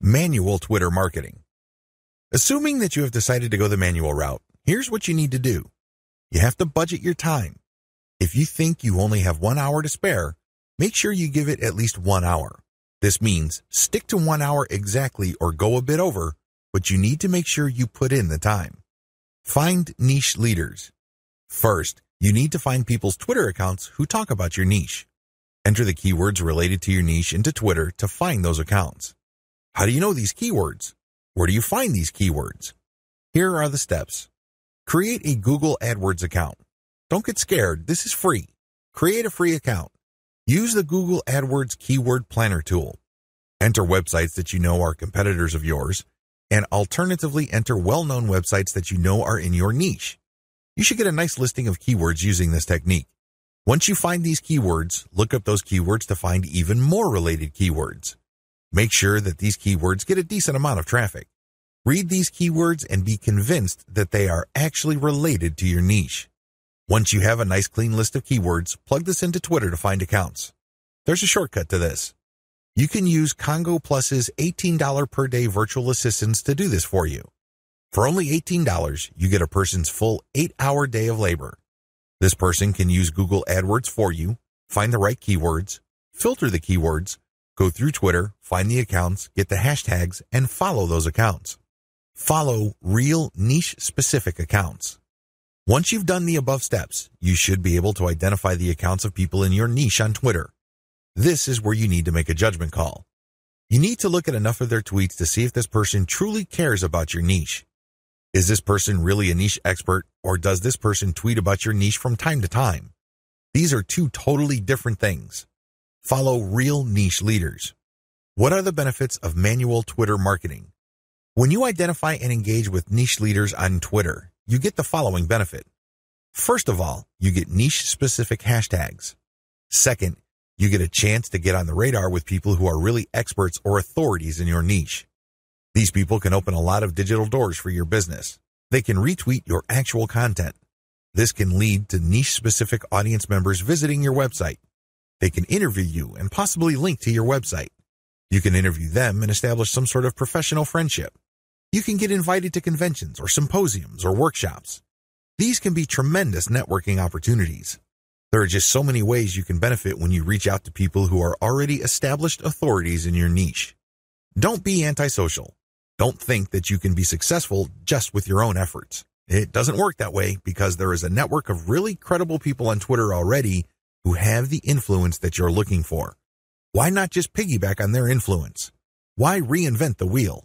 Manual Twitter marketing. Assuming that you have decided to go the manual route, here's what you need to do. You have to budget your time. If you think you only have 1 hour to spare, make sure you give it at least 1 hour. This means stick to 1 hour exactly or go a bit over, but you need to make sure you put in the time. Find niche leaders. First, you need to find people's Twitter accounts who talk about your niche. Enter the keywords related to your niche into Twitter to find those accounts. How do you know these keywords? Where do you find these keywords? Here are the steps. Create a Google AdWords account. Don't get scared, this is free. Create a free account. Use the Google AdWords Keyword Planner tool. Enter websites that you know are competitors of yours, and alternatively enter well-known websites that you know are in your niche. You should get a nice listing of keywords using this technique. Once you find these keywords, look up those keywords to find even more related keywords. Make sure that these keywords get a decent amount of traffic. Read these keywords and be convinced that they are actually related to your niche. Once you have a nice clean list of keywords, plug this into Twitter to find accounts. There's a shortcut to this. You can use Congo Plus's $18 per day virtual assistants to do this for you. For only $18, you get a person's full 8-hour day of labor. This person can use Google AdWords for you, find the right keywords, filter the keywords, go through Twitter, find the accounts, get the hashtags, and follow those accounts. Follow real niche-specific accounts. Once you've done the above steps, you should be able to identify the accounts of people in your niche on Twitter. This is where you need to make a judgment call. You need to look at enough of their tweets to see if this person truly cares about your niche. Is this person really a niche expert, or does this person tweet about your niche from time to time? These are two totally different things. Follow real niche leaders. What are the benefits of manual Twitter marketing? When you identify and engage with niche leaders on Twitter, you get the following benefit. First of all, you get niche-specific hashtags. Second, you get a chance to get on the radar with people who are really experts or authorities in your niche. These people can open a lot of digital doors for your business. They can retweet your actual content. This can lead to niche-specific audience members visiting your website. They can interview you and possibly link to your website. You can interview them and establish some sort of professional friendship. You can get invited to conventions or symposiums or workshops. These can be tremendous networking opportunities. There are just so many ways you can benefit when you reach out to people who are already established authorities in your niche. Don't be antisocial. Don't think that you can be successful just with your own efforts. It doesn't work that way because there is a network of really credible people on Twitter already who have the influence that you're looking for. Why not just piggyback on their influence? Why reinvent the wheel?